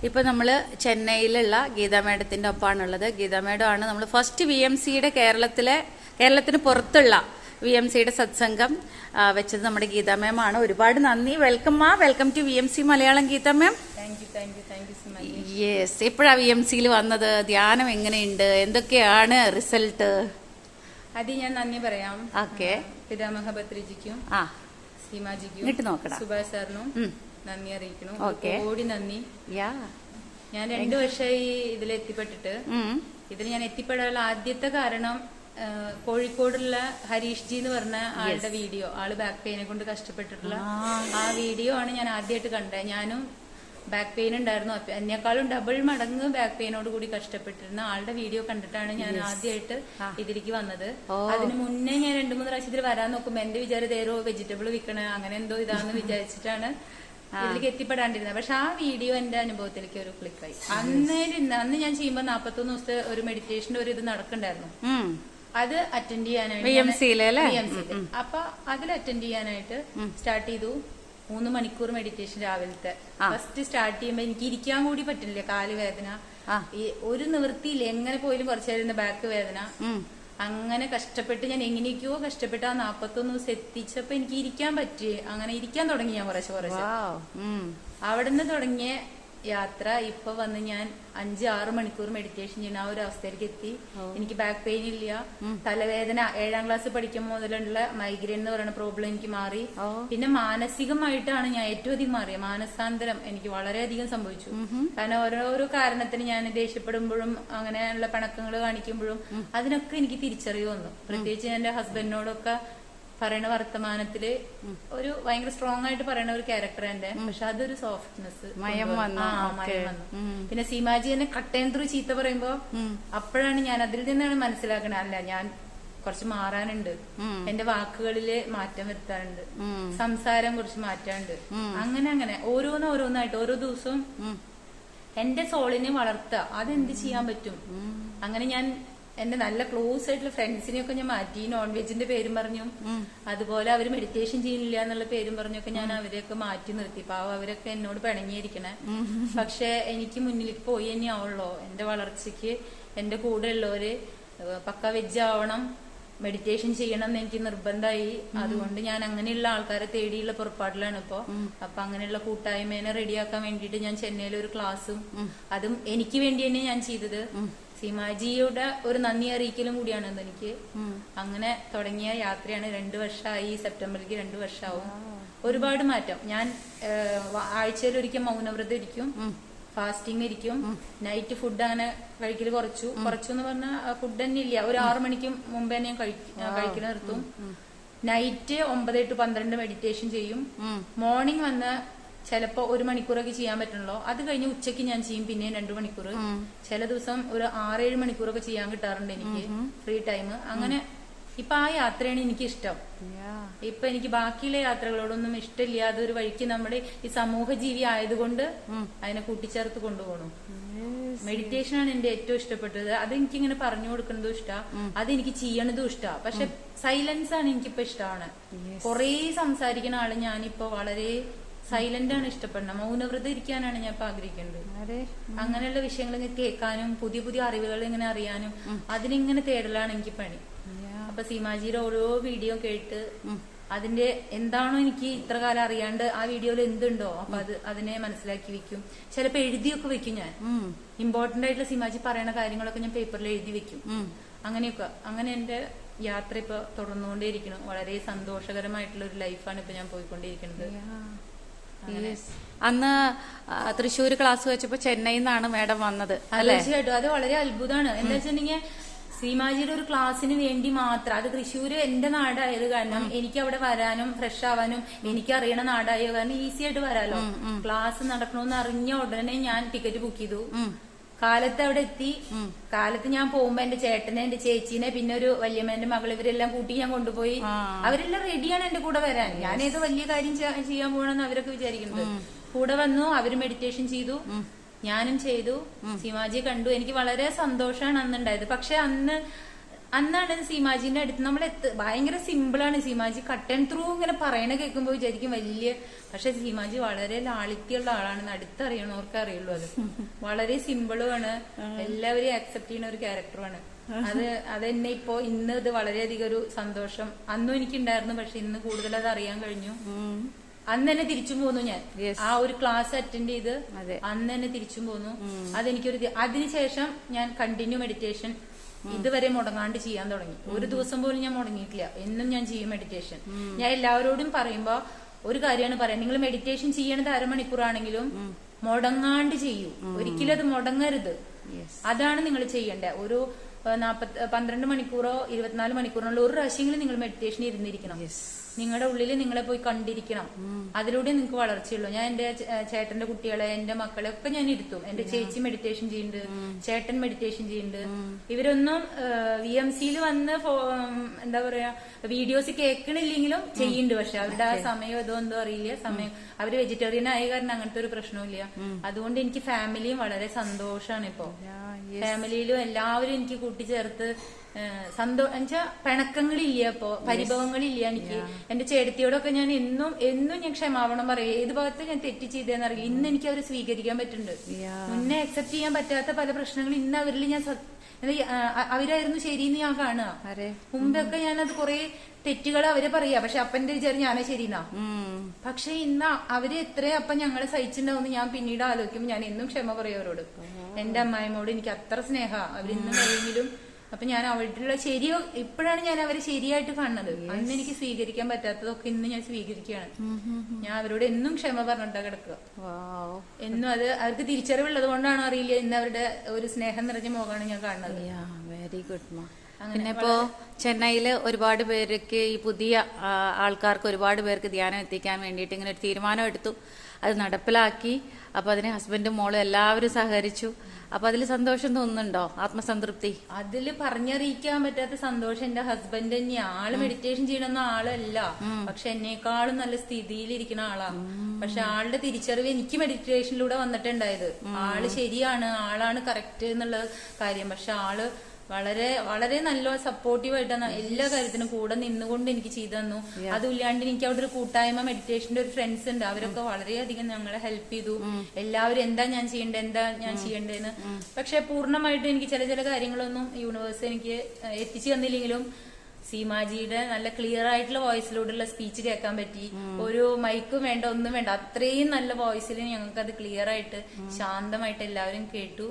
ഇപ്പൊ നമ്മള് ചെന്നൈയിലുള്ള ഗീതാ മേഡത്തിന്റെ ഒപ്പമാണുള്ളത്. ഗീതാ മേഡം ആണ് നമ്മൾ ഫസ്റ്റ് VMCയുടെ കേരളത്തിന് പുറത്തുള്ള VMCയുടെ സത്സംഗം വെച്ചത് നമ്മുടെ ഗീതാ മാം ആണ്. ഒരുപാട് നന്ദി. Welcome to VMC Malayalam Geetha ma'am. Yes, എപ്പോഴാ VMCയിൽ വന്നത്? ധ്യാനം എങ്ങനെയുണ്ട്? എന്തൊക്കെയാണ് റിസൾട്ട്? അത് ഞാൻ നന്ദി പറയാം. ഓക്കെ, പിതാമഹ ഭദ്രജിക്കും സീമാജിക്കും സുഭാഷ് സാറിനും നന്ദി അറിയിക്കണം. ഓടി നന്ദി. ഞാൻ 2 വർഷമായി ഇതിലെത്തിപ്പെട്ടിട്ട്. ഇതിൽ ഞാൻ എത്തിപ്പെടാനുള്ള ആദ്യത്തെ കാരണം കോഴിക്കോടുള്ള ഹരീഷ് ജി എന്ന് പറഞ്ഞ ആളുടെ വീഡിയോ, ആള് ബാക്ക് പെയിനെ കൊണ്ട് കഷ്ടപ്പെട്ടിട്ടുള്ള ആ വീഡിയോ ആണ് ഞാൻ ആദ്യമായിട്ട് കണ്ടത്. ഞാനും ബാക്ക് പെയിൻ ഉണ്ടായിരുന്നു, എന്നെക്കാളും ഡബിൾ മടങ്ങ് ബാക്ക് പെയിനോട് കൂടി കഷ്ടപ്പെട്ടിരുന്ന ആളുടെ വീഡിയോ കണ്ടിട്ടാണ് ഞാൻ ആദ്യമായിട്ട് ഇതിലേക്ക് വന്നത്. അതിന് മുന്നേ ഞാൻ 2-3 പ്രാവശ്യം ഇതിൽ വരാൻ നോക്കുമ്പോ എന്റെ വിചാരം ഏതോ വെജിറ്റബിൾ വിൽക്കണ അങ്ങനെ എന്തോ ഇതാന്ന് വിചാരിച്ചിട്ടാണ് ഇതിലേക്ക് എത്തിപ്പെടാണ്ടിരുന്നത്. പക്ഷെ ആ വീഡിയോ എന്റെ അനുഭവത്തിലേക്ക് ഒരു ക്ലിക്കായി. അന്ന് ഞാൻ ചെയ്യുമ്പോ 41 ദിവസത്തെ ഒരു മെഡിറ്റേഷന്റെ ഒരു ഇത് നടക്കണ്ടായിരുന്നു. അത് അറ്റൻഡ് ചെയ്യാനായിട്ട് അപ്പൊ അതിൽ അറ്റൻഡ് ചെയ്യാനായിട്ട് സ്റ്റാർട്ട് ചെയ്തു. 3 മണിക്കൂർ മെഡിറ്റേഷൻ രാവിലത്തെ. ഫസ്റ്റ് സ്റ്റാർട്ട് ചെയ്യുമ്പോ എനിക്ക് ഇരിക്കാൻ കൂടി പറ്റില്ല, കാല് വേദന, ഒരു നിവൃത്തിയില്ല, എങ്ങനെ പോയാലും കുറച്ചു നേരം ബാക്ക് വേദന. അങ്ങനെ കഷ്ടപ്പെട്ട് ഞാൻ എങ്ങനെയൊക്കെയോ കഷ്ടപ്പെട്ട് ആ 41 ദിവസം എത്തിച്ചപ്പോ എനിക്ക് ഇരിക്കാൻ പറ്റി. അങ്ങനെ ഇരിക്കാൻ തുടങ്ങി ഞാൻ കുറച്ച്. അവിടുന്ന് തുടങ്ങിയ യാത്ര ഇപ്പൊ വന്ന് ഞാൻ 5-6 മണിക്കൂർ മെഡിറ്റേഷൻ ചെയ്യുന്ന ആ ഒരു അവസ്ഥയിലേക്ക് എത്തി. എനിക്ക് ബാക്ക് പെയിൻ ഇല്ല, തലവേദന 7ാം ക്ലാസ് പഠിക്കുമ്പോൾ മുതലുള്ള മൈഗ്രെയിൻ എന്ന് പറയുന്ന പ്രോബ്ലം എനിക്ക് മാറി. പിന്നെ മാനസികമായിട്ടാണ് ഞാൻ ഏറ്റവും അധികം മാറിയത്. മാനസാന്തരം എനിക്ക് വളരെയധികം സംഭവിച്ചു. കാരണം ഓരോരോ കാരണത്തിന് ഞാൻ ദേഷ്യപ്പെടുമ്പോഴും അങ്ങനെയുള്ള പിണക്കങ്ങൾ കാണിക്കുമ്പോഴും അതിനൊക്കെ എനിക്ക് തിരിച്ചറിവ് വന്നു. പ്രത്യേകിച്ച് എന്റെ ഹസ്ബൻഡിനോടൊക്കെ പറയണ വർത്തമാനത്തില് ഒരു ഭയങ്കര സ്ട്രോങ് ആയിട്ട് പറയണ ഒരു ക്യാരക്ടർ എന്റെ. പക്ഷെ അതൊരു സോഫ്റ്റ്നെസ് മയം വന്നു. പിന്നെ സീമാജി എന്നെ കട്ടൻ ത്രൂ ചീത്ത പറയുമ്പോ അപ്പോഴാണ് ഞാൻ അതിൽ നിന്നാണ് മനസ്സിലാക്കണത്, അല്ല ഞാൻ കുറച്ച് മാറാനുണ്ട്, എന്റെ വാക്കുകളില് മാറ്റം വരുത്താനുണ്ട്, സംസാരം കുറച്ച് മാറ്റാനുണ്ട്. അങ്ങനെ ഓരോന്നായിട്ട് ഓരോ ദിവസവും എന്റെ സോളിനെ വളർത്തുക. അതെന്ത് ചെയ്യാൻ പറ്റും? അങ്ങനെ ഞാൻ എന്റെ നല്ല ക്ലോസ് ആയിട്ടുള്ള ഫ്രണ്ട്സിനെയൊക്കെ ഞാൻ മാറ്റി. നോൺ വെജിന്റെ പേരും പറഞ്ഞു, അതുപോലെ അവര് മെഡിറ്റേഷൻ ചെയ്യുന്നില്ല എന്നുള്ള പേരും പറഞ്ഞൊക്കെ ഞാൻ അവരെയൊക്കെ മാറ്റി നിർത്തി. പാവം അവരൊക്കെ എന്നോട് പിണങ്ങിയിരിക്കണേ. പക്ഷെ എനിക്ക് മുന്നിലേക്ക് പോയി തന്നെ ആവുള്ളൂ. എന്റെ വളർച്ചയ്ക്ക് എന്റെ കൂടെ ഉള്ളവര് പക്ക വെജ് ആവണം, മെഡിറ്റേഷൻ ചെയ്യണം എന്ന് എനിക്ക് നിർബന്ധമായി. അതുകൊണ്ട് ഞാൻ അങ്ങനെയുള്ള ആൾക്കാരെ തേടിയുള്ള പുറപ്പാടിലാണ് ഇപ്പോ. അപ്പൊ അങ്ങനെയുള്ള കൂട്ടായ്മേനെ റെഡിയാക്കാൻ വേണ്ടിയിട്ട് ഞാൻ ചെന്നൈയിലെ ഒരു ക്ലാസ്സും അതും എനിക്ക് വേണ്ടി തന്നെ ഞാൻ ചെയ്തത്. സീമാജിയുടെ ഒരു നന്ദി അറിയിക്കലും കൂടിയാണ് എനിക്ക്. അങ്ങനെ തുടങ്ങിയ യാത്രയാണ്. 2 വർഷമായി. സെപ്റ്റംബറിലേക്ക് 2 വർഷമാവും. ഒരുപാട് മാറ്റം. ഞാൻ ആഴ്ചയിലൊരിക്കൽ മൗനവ്രതം ഇരിക്കും, ഫാസ്റ്റിംഗ് ഇരിക്കും, നൈറ്റ് ഫുഡ് അങ്ങനെ കഴിക്കല് കുറച്ചു എന്ന് പറഞ്ഞാൽ ഫുഡ് തന്നെ ഇല്ല. ഒരു 6 മണിക്ക് മുമ്പ് തന്നെ ഞാൻ കഴിക്കൽ നിർത്തും. നൈറ്റ് 9 to 12 മെഡിറ്റേഷൻ ചെയ്യും. മോർണിംഗ് വന്ന് ചിലപ്പോ 1 മണിക്കൂറൊക്കെ ചെയ്യാൻ പറ്റണല്ലോ. അത് കഴിഞ്ഞ് ഉച്ചയ്ക്ക് ഞാൻ ചെയ്യും, പിന്നെ 2 മണിക്കൂർ. ചില ദിവസം ഒരു 6-7 മണിക്കൂറൊക്കെ ചെയ്യാൻ കിട്ടാറുണ്ട് എനിക്ക് ഫ്രീ ടൈം. അങ്ങനെ ഇപ്പൊ ആ യാത്രയാണ് എനിക്ക് ഇഷ്ടം. ഇപ്പൊ എനിക്ക് ബാക്കിയുള്ള യാത്രകളോടൊന്നും ഇഷ്ടമില്ല. അതൊരു വഴിക്ക് നമ്മുടെ ഈ സമൂഹ ജീവി ആയതുകൊണ്ട് അതിനെ കൂട്ടിച്ചേർത്ത് കൊണ്ടുപോകണം. മെഡിറ്റേഷൻ ആണ് എന്റെ ഏറ്റവും ഇഷ്ടപ്പെട്ടത്. അതെനിക്കിങ്ങനെ പറഞ്ഞു കൊടുക്കുന്നതും ഇഷ്ടാ, അതെനിക്ക് ചെയ്യണതും ഇഷ്ടാ. പക്ഷെ സൈലൻസ് ആണ് എനിക്കിപ്പോ ഇഷ്ടമാണ്. കൊറേ സംസാരിക്കുന്ന ആള് ഞാനിപ്പോ വളരെ സൈലന്റ് ആണ് ഇഷ്ടപ്പെടുന്നത്. മൗനവ്രതം ഇരിക്കാനാണ് ഞാൻ ഇപ്പൊ ആഗ്രഹിക്കുന്നത്. അങ്ങനെയുള്ള വിഷയങ്ങൾ ഇങ്ങനെ കേൾക്കാനും പുതിയ പുതിയ അറിവുകൾ ഇങ്ങനെ അറിയാനും അതിനിങ്ങനെ തേടലാണ് എനിക്ക് പണി. അപ്പൊ സീമാജിയുടെ ഓരോ വീഡിയോ കേട്ട് അതിന്റെ എന്താണോ എനിക്ക് ഇത്ര കാലം അറിയാണ്ട് ആ വീഡിയോയിൽ എന്തുണ്ടോ അപ്പൊ അതിനെ മനസ്സിലാക്കി വെക്കും. ചിലപ്പോ എഴുതിയൊക്കെ വെക്കും. ഞാൻ ഇമ്പോർട്ടന്റ് ആയിട്ടുള്ള സീമാജി പറയുന്ന കാര്യങ്ങളൊക്കെ ഞാൻ പേപ്പറിൽ എഴുതി വെക്കും. അങ്ങനെയൊക്കെ അങ്ങനെ എന്റെ യാത്ര ഇപ്പൊ തുടർന്നുകൊണ്ടേയിരിക്കണം. വളരെ സന്തോഷകരമായിട്ടുള്ള ഒരു ലൈഫാണ് ഇപ്പൊ ഞാൻ പോയിക്കൊണ്ടിരിക്കുന്നത്. അന്ന് തൃശ്ശൂർ ക്ലാസ് വെച്ചപ്പോ ചെന്നൈയിൽ നിന്നാണ് മാഡം വന്നത്. തീർച്ചയായിട്ടും അത് വളരെ അത്ഭുതമാണ്. എന്താ വെച്ചിട്ടുണ്ടെങ്കിൽ സീമാജിയുടെ ഒരു ക്ലാസ്സിന് വേണ്ടി മാത്രം, അത് തൃശ്ശൂര് എന്റെ നാടായത് കാരണം എനിക്ക് അവിടെ വരാനും ഫ്രഷ് ആവാനും എനിക്ക് അറിയണ നാടായത് കാരണം ഈസി ആയിട്ട് വരാലോ. ക്ലാസ് നടക്കണമെന്ന് അറിഞ്ഞ ഉടനെ ഞാൻ ടിക്കറ്റ് ബുക്ക് ചെയ്തു. കാലത്ത് അവിടെ എത്തി. കാലത്ത് ഞാൻ പോകുമ്പോ എന്റെ ചേട്ടനെ, എന്റെ ചേച്ചീനെ, പിന്നെ ഒരു വല്യമ്മേന്റെ മകൾ, ഇവരെല്ലാം കൂട്ടി ഞാൻ കൊണ്ടുപോയി. അവരെല്ലാം റെഡിയാണ് എന്റെ കൂടെ വരാൻ. ഞാൻ ഏതോ വലിയ കാര്യം ചെയ്യാൻ പോകണമെന്ന് അവരൊക്കെ വിചാരിക്കുന്നത്. കൂടെ വന്നു. അവര് മെഡിറ്റേഷൻ ചെയ്തു, ഞാനും ചെയ്തു. സീമാജിയെ കണ്ടു. എനിക്ക് വളരെ സന്തോഷമാണ് അന്നുണ്ടായത്. പക്ഷെ അന്ന് അന്നാണ് സീമാജിന്റെ അടുത്ത് നമ്മൾ ഭയങ്കര സിമ്പിളാണ് സീമാജി. കട്ട് ആൻഡ് ത്രൂ ഇങ്ങനെ പറയണ കേൾക്കുമ്പോൾ വിചാരിക്കും വലിയ, പക്ഷെ സീമാജി വളരെ ലാളിത്യമുള്ള ആളാണ്. അടുത്തറിയണവർക്ക് അറിയുള്ളൂ. അത് വളരെ സിമ്പിളുമാണ്, എല്ലാവരെയും അക്സെപ്റ്റ് ചെയ്യുന്ന ഒരു ക്യാരക്ടറുമാണ്. അതെന്നെ ഇപ്പോ ഇന്ന് ഇത് വളരെയധികം ഒരു സന്തോഷം. അന്നും എനിക്കുണ്ടായിരുന്നു, പക്ഷെ ഇന്ന് കൂടുതൽ അത് അറിയാൻ കഴിഞ്ഞു. അന്ന് തന്നെ തിരിച്ചും പോന്നു ഞാൻ. ആ ഒരു ക്ലാസ് അറ്റൻഡ് ചെയ്ത് അന്ന് തന്നെ തിരിച്ചും പോന്നു. അതെനിക്കൊരു അതിനുശേഷം ഞാൻ കണ്ടിന്യൂ മെഡിറ്റേഷൻ ഇതുവരെ മുടങ്ങാണ്ട് ചെയ്യാൻ തുടങ്ങി. ഒരു ദിവസം പോലും ഞാൻ മുടങ്ങിയിട്ടില്ല. എന്നും ഞാൻ ചെയ്യും മെഡിറ്റേഷൻ. ഞാൻ എല്ലാവരോടും പറയുമ്പോ ഒരു കാര്യമാണ് പറയാം, നിങ്ങൾ മെഡിറ്റേഷൻ ചെയ്യണത് അരമണിക്കൂറാണെങ്കിലും മുടങ്ങാണ്ട് ചെയ്യൂ. ഒരിക്കലും അത് മുടങ്ങരുത്. അതാണ് നിങ്ങൾ ചെയ്യേണ്ടത്. ഒരു 12 മണിക്കൂറോ 24 മണിക്കൂറിനുള്ള ഒരു പ്രാവശ്യമെങ്കിലും നിങ്ങൾ മെഡിറ്റേഷൻ ഇരുന്നിരിക്കണം. നിങ്ങളുടെ ഉള്ളിൽ നിങ്ങളെ പോയി കണ്ടിരിക്കണം. അതിലൂടെ നിങ്ങൾക്ക് വളർച്ചയുള്ളൂ. ഞാൻ എന്റെ ചേട്ടന്റെ കുട്ടികളെ, എന്റെ മക്കളെ ഒക്കെ ഞാൻ ഇരുത്തും. എന്റെ ചേച്ചി മെഡിറ്റേഷൻ ചെയ്യുന്നുണ്ട്, ചേട്ടൻ മെഡിറ്റേഷൻ ചെയ്യുന്നുണ്ട്. ഇവരൊന്നും VMCയിൽ വന്ന് എന്താ പറയാ വീഡിയോസ് കേൾക്കണില്ലെങ്കിലും ചെയ്യുന്നുണ്ട്. പക്ഷെ അവരുടെ ആ സമയം എന്തോ അറിയില്ല. സമയം അവര് വെജിറ്റേറിയൻ ആയ കാരണം അങ്ങനത്തെ ഒരു പ്രശ്നമില്ല. അതുകൊണ്ട് എനിക്ക് ഫാമിലിയും വളരെ സന്തോഷമാണ്. ഇപ്പൊ ഫാമിലിയിലും എല്ലാവരും എനിക്ക് കൂട്ടിച്ചേർത്ത് എന്നുവെച്ചാ പിണക്കങ്ങളില്ല, ഇപ്പൊ പരിഭവങ്ങളില്ല. എനിക്ക് എന്റെ ചേട്ടത്തിയോടൊക്കെ ഞാൻ എന്നും ഞാൻ ക്ഷമാപണം പറയും. ഏത് ഭാഗത്ത് ഞാൻ തെറ്റ് ചെയ്തതെന്നറിയില്ല. ഇന്ന് എനിക്ക് അവരെ സ്വീകരിക്കാൻ പറ്റുന്നുണ്ട്. മുന്നേ അക്സെപ്റ്റ് ചെയ്യാൻ പറ്റാത്ത പല പ്രശ്നങ്ങളും ഇന്ന് അവരിൽ ഞാൻ അവരായിരുന്നു ശരിയെന്ന് ഞാൻ കാണുക. മുമ്പൊക്കെ ഞാനത് കുറെ തെറ്റുകൾ അവരെ പറയാ, പക്ഷെ അപ്പന്റെ വിചാരം ഞാനേ ശരിയെന്നാ. പക്ഷെ ഇന്ന് അവര് എത്രയും അപ്പം ഞങ്ങളെ സഹിച്ചിട്ടുണ്ടാവുമെന്ന് ഞാൻ പിന്നീട് ആലോചിക്കുമ്പോൾ ഞാൻ എന്നും ക്ഷമ പറയും അവരോട്. എന്റെ അമ്മായിമ്മോട് എനിക്ക് അത്ര സ്നേഹ അവരിന്നും കഴിയെങ്കിലും. അപ്പൊ ഞാൻ അവരുടെ ശരിയോ ഇപ്പോഴാണ് ഞാൻ അവരെ ശരിയായിട്ട് കാണുന്നത്. അന്ന് എനിക്ക് സ്വീകരിക്കാൻ പറ്റാത്തതൊക്കെ ഇന്ന് ഞാൻ സ്വീകരിക്കുകയാണ്. ഞാൻ അവരോട് എന്നും ക്ഷമ പറഞ്ഞിട്ടാ കിടക്കുക. എന്നും അത് അവർക്ക് തിരിച്ചറിവുള്ളത് കൊണ്ടാണോ അറിയില്ല, ഇന്ന് അവരുടെ ഒരു സ്നേഹം നിറഞ്ഞ മുഖമാണ് ഞാൻ കാണുന്നത്. വെരി ഗുഡ് മാ. പിന്നെ ഇപ്പോ ചെന്നൈയില് ഒരുപാട് പേർക്ക് ഈ പുതിയ ആൾക്കാർക്ക് ഒരുപാട് പേർക്ക് ധ്യാനം എത്തിക്കാൻ വേണ്ടിയിട്ട് ഇങ്ങനെ ഒരു തീരുമാനം എടുത്തു. അത് നടപ്പിലാക്കി. അപ്പൊ അതിന് ഹസ്ബൻഡും മോളും എല്ലാവരും സഹകരിച്ചു. അപ്പൊ അതിൽ സന്തോഷം തോന്നുന്നുണ്ടോ? ആത്മസംതൃപ്തി? അതില് പറഞ്ഞറിയിക്കാൻ പറ്റാത്ത സന്തോഷം. എന്റെ ഹസ്ബൻഡ് തന്നെയാ. ആള് മെഡിറ്റേഷൻ ചെയ്യണമെന്ന ആളല്ല, പക്ഷെ എന്നെക്കാളും നല്ല സ്ഥിതിയിലിരിക്കുന്ന ആളാ. പക്ഷെ ആളുടെ തിരിച്ചറിവ് എനിക്ക് മെഡിറ്റേഷനിലൂടെ വന്നിട്ടുണ്ടായത്. ആള് ശരിയാണ്, ആളാണ് കറക്റ്റ് എന്നുള്ള കാര്യം. പക്ഷെ ആള് വളരെ വളരെ നല്ല സപ്പോർട്ടീവായിട്ടാണ് എല്ലാ കാര്യത്തിനും കൂടെ നിന്നുകൊണ്ട് എനിക്ക് ചെയ്തു തന്നു. അതുമില്ലാണ്ട് എനിക്ക് അവിടെ ഒരു കൂട്ടായ്മ മെഡിറ്റേഷന്റെ ഒരു ഫ്രണ്ട്സ് ഉണ്ട്. അവരൊക്കെ വളരെയധികം ഞങ്ങളെ ഹെൽപ്പ് ചെയ്തു. എല്ലാവരും എന്താ ഞാൻ ചെയ്യേണ്ടതെന്ന്. പക്ഷെ പൂർണ്ണമായിട്ടും എനിക്ക് ചില കാര്യങ്ങളൊന്നും യൂണിവേഴ്സ് എനിക്ക് എത്തിച്ചു തന്നില്ലെങ്കിലും സീമാജിയുടെ നല്ല ക്ലിയർ ആയിട്ടുള്ള വോയിസിലൂടെയുള്ള സ്പീച്ച് കേൾക്കാൻ പറ്റി. ഒരു മൈക്കും വേണ്ട, ഒന്നും വേണ്ട, അത്രയും നല്ല വോയിസിൽ ഞങ്ങൾക്ക് അത് ക്ലിയർ ആയിട്ട് ശാന്തമായിട്ട് എല്ലാവരും കേട്ടു.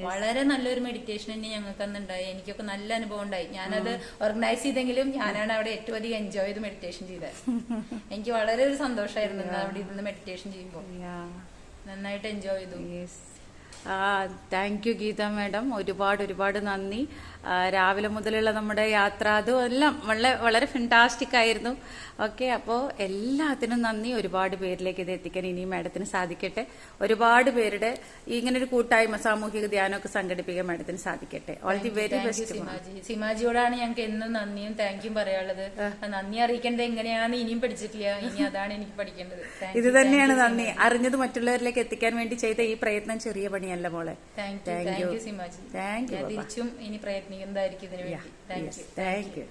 വളരെ നല്ലൊരു മെഡിറ്റേഷൻ തന്നെ ഞങ്ങൾക്ക് അന്നുണ്ടായി. എനിക്കൊക്കെ നല്ല അനുഭവം ഉണ്ടായി. ഞാനത് ഓർഗനൈസ് ചെയ്തെങ്കിലും ഞാനാണ് അവിടെ ഏറ്റവും അധികം എൻജോയ് ചെയ്ത് മെഡിറ്റേഷൻ ചെയ്തത്. എനിക്ക് വളരെ ഒരു സന്തോഷമായിരുന്നു അവിടെ ഇരുന്ന് മെഡിറ്റേഷൻ ചെയ്യുമ്പോൾ. നന്നായിട്ട് എൻജോയ് ചെയ്തു. Thank you Geetha madam. ഒരുപാട് നന്ദി. രാവിലെ മുതലുള്ള നമ്മുടെ യാത്ര അതും എല്ലാം വളരെ ഫെന്റാസ്റ്റിക് ആയിരുന്നു. ഓക്കെ, അപ്പോൾ എല്ലാത്തിനും നന്ദി. ഒരുപാട് പേരിലേക്ക് ഇത് എത്തിക്കാൻ ഇനിയും മാഡത്തിന് സാധിക്കട്ടെ. ഒരുപാട് പേരുടെ ഇങ്ങനൊരു കൂട്ടായ്മ സാമൂഹിക ധ്യാനമൊക്കെ സംഘടിപ്പിക്കാൻ മാഡത്തിന് സാധിക്കട്ടെ. All the very best. സീമാജിയോടാണ് ഞങ്ങൾക്ക് എന്നും നന്ദിയും താങ്ക്യും പറയാനുള്ളത്. നന്ദി അറിയിക്കേണ്ടത് എങ്ങനെയാണെന്ന് ഇനിയും പഠിച്ചിട്ടില്ല. ഇനി അതാണ് എനിക്ക് പഠിക്കേണ്ടത്. ഇത് തന്നെയാണ് നന്ദി. അറിഞ്ഞത് മറ്റുള്ളവരിലേക്ക് എത്തിക്കാൻ വേണ്ടി ചെയ്ത ഈ പ്രയത്നം ചെറിയ പണിയല്ല മോളെ. Thank you Seema G. Thank you. തിരിച്ചും ഇനി പ്രയത്നിക്കുന്നതായിരിക്കും ഇതിനു വേണ്ടി. Thank you.